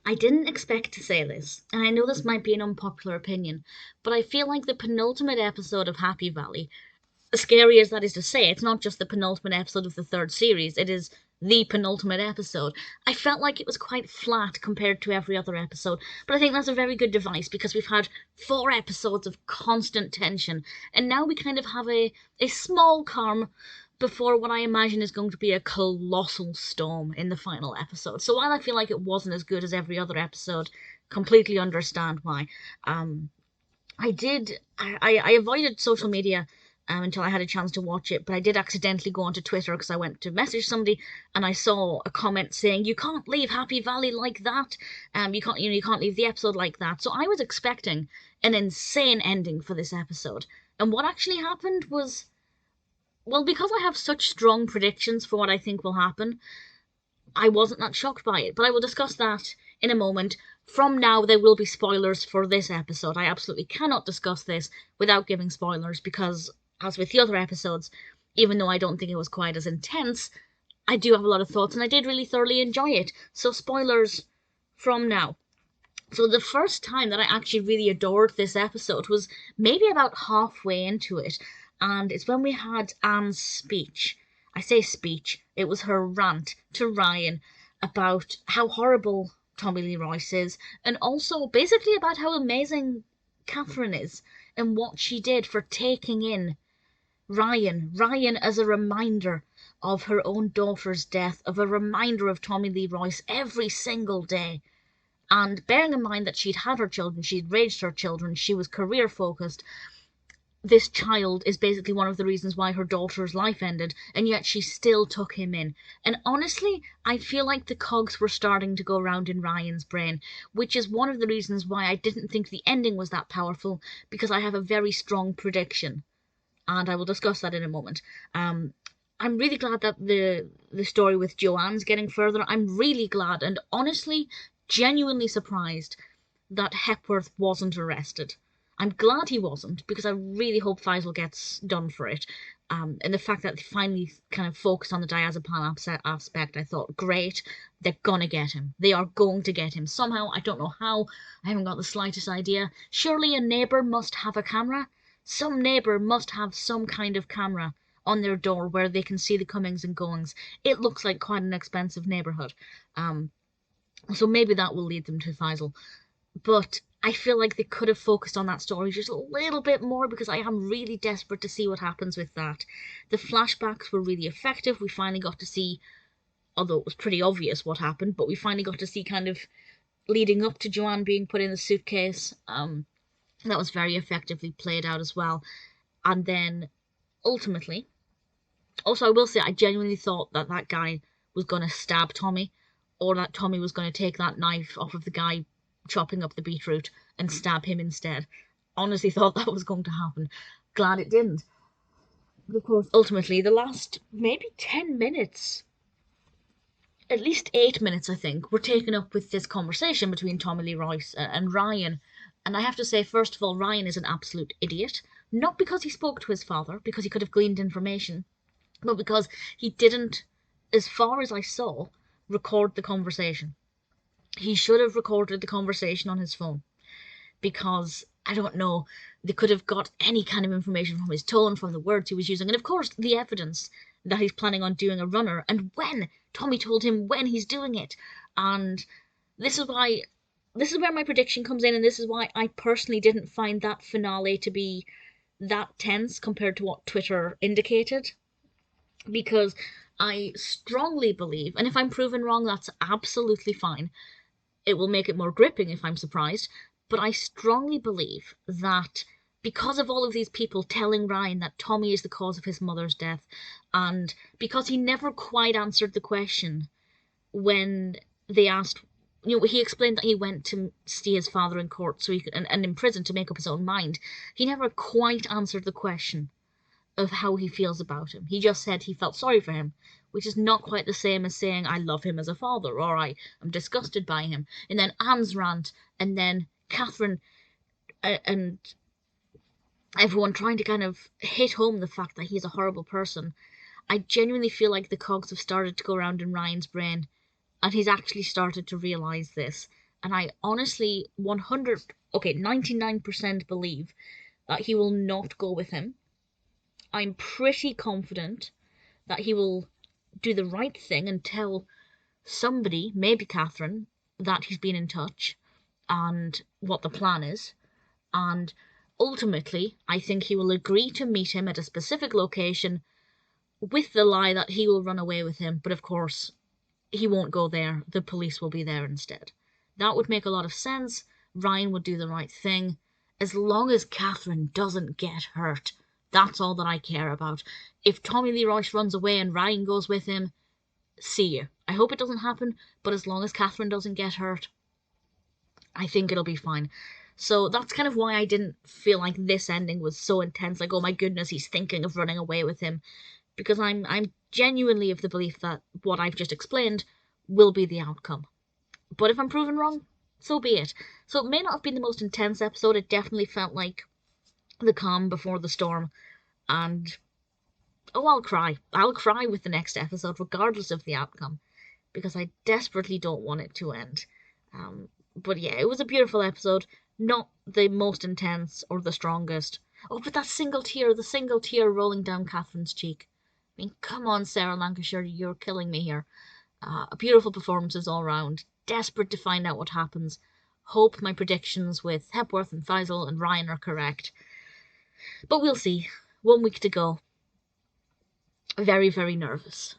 I didn't expect to say this, and I know this might be an unpopular opinion, but I feel like the penultimate episode of Happy Valley, as scary as that is to say, it's not just the penultimate episode of the third series, it is the penultimate episode. I felt like it was quite flat compared to every other episode, but I think that's a very good device because we've had 4 episodes of constant tension, and now we kind of have a small calm before what I imagine is going to be a colossal storm in the final episode. So while I feel like it wasn't as good as every other episode, completely understand why. Um, I avoided social media until I had a chance to watch it, but I did accidentally go onto Twitter because I went to message somebody and I saw a comment saying, "You can't leave Happy Valley like that. You can't leave the episode like that." So I was expecting an insane ending for this episode, and what actually happened was, well, because I have such strong predictions for what I think will happen, I wasn't that shocked by it. But I will discuss that in a moment. From now, there will be spoilers for this episode. I absolutely cannot discuss this without giving spoilers because, as with the other episodes, even though I don't think it was quite as intense, I do have a lot of thoughts and I did really thoroughly enjoy it. So, spoilers from now. So, the first time that I actually really adored this episode was maybe about halfway into it, and it's when we had Anne's speech. I say speech, it was her rant to Ryan about how horrible Tommy Lee Royce is, and also basically about how amazing Catherine is and what she did for taking in Ryan as a reminder of her own daughter's death, of a reminder of Tommy Lee Royce every single day. And bearing in mind that she'd had her children, she'd raised her children, she was career focused, this child is basically one of the reasons why her daughter's life ended, and yet she still took him in. And honestly, I feel like the cogs were starting to go round in Ryan's brain, which is one of the reasons why I didn't think the ending was that powerful, because I have a very strong prediction, and I will discuss that in a moment. I'm really glad that the story with Joanne's getting further. I'm really glad, and honestly, genuinely surprised that Hepworth wasn't arrested. I'm glad he wasn't, because I really hope Faisal gets done for it. And the fact that they finally kind of focused on the diazepam aspect, I thought, great, they're gonna get him. They are going to get him. Somehow, I don't know how, I haven't got the slightest idea. Surely a neighbour must have a camera? Some neighbour must have some kind of camera on their door where they can see the comings and goings. It looks like quite an expensive neighbourhood. So maybe that will lead them to Faisal. But I feel like they could have focused on that story just a little bit more because I am really desperate to see what happens with that. The flashbacks were really effective. We finally got to see, although it was pretty obvious what happened, but we finally got to see kind of leading up to Joanne being put in the suitcase. That was very effectively played out as well. And then ultimately, also I will say I genuinely thought that that guy was going to stab Tommy, or that Tommy was going to take that knife off of the guy chopping up the beetroot and stab him instead. Honestly thought that was going to happen. Glad it didn't. But of course, ultimately, the last maybe 10 minutes, at least 8 minutes, I think, were taken up with this conversation between Tommy Lee Royce and Ryan. And I have to say, first of all, Ryan is an absolute idiot. Not because he spoke to his father, because he could have gleaned information, but because he didn't, as far as I saw, record the conversation. He should have recorded the conversation on his phone, because, I don't know, they could have got any kind of information from his tone, from the words he was using, and of course the evidence that he's planning on doing a runner, and when. Tommy told him when he's doing it. And this is where my prediction comes in, and this is why I personally didn't find that finale to be that tense compared to what Twitter indicated. Because I strongly believe, and if I'm proven wrong, that's absolutely fine. It will make it more gripping if I'm surprised, but I strongly believe that because of all of these people telling Ryan that Tommy is the cause of his mother's death, and because he never quite answered the question when they asked, he explained that he went to see his father in court so he could, and in prison to make up his own mind. He never quite answered the question of how he feels about him. He just said he felt sorry for him, which is not quite the same as saying I love him as a father, or I am disgusted by him. And then Anne's rant, and then Catherine, and everyone trying to kind of hit home the fact that he's a horrible person. I genuinely feel like the cogs have started to go around in Ryan's brain, and he's actually started to realise this. And I honestly 99% believe that he will not go with him. I'm pretty confident that he will do the right thing and tell somebody, maybe Catherine, that he's been in touch and what the plan is. And ultimately, I think he will agree to meet him at a specific location with the lie that he will run away with him. But of course, he won't go there. The police will be there instead. That would make a lot of sense. Ryan would do the right thing. As long as Catherine doesn't get hurt, that's all that I care about. If Tommy Lee Royce runs away and Ryan goes with him, see you. I hope it doesn't happen, but as long as Catherine doesn't get hurt, I think it'll be fine. So that's kind of why I didn't feel like this ending was so intense. Like, oh my goodness, he's thinking of running away with him. Because I'm genuinely of the belief that what I've just explained will be the outcome. But if I'm proven wrong, so be it. So it may not have been the most intense episode. It definitely felt like the calm before the storm. And, oh, I'll cry. I'll cry with the next episode, regardless of the outcome. Because I desperately don't want it to end. But yeah, it was a beautiful episode. Not the most intense or the strongest. Oh, but that single tear, the single tear rolling down Catherine's cheek. I mean, come on, Sarah Lancashire, you're killing me here. Beautiful performances all round. Desperate to find out what happens. Hope my predictions with Hepworth and Faisal and Ryan are correct. But we'll see. 1 week to go. Very, very nervous.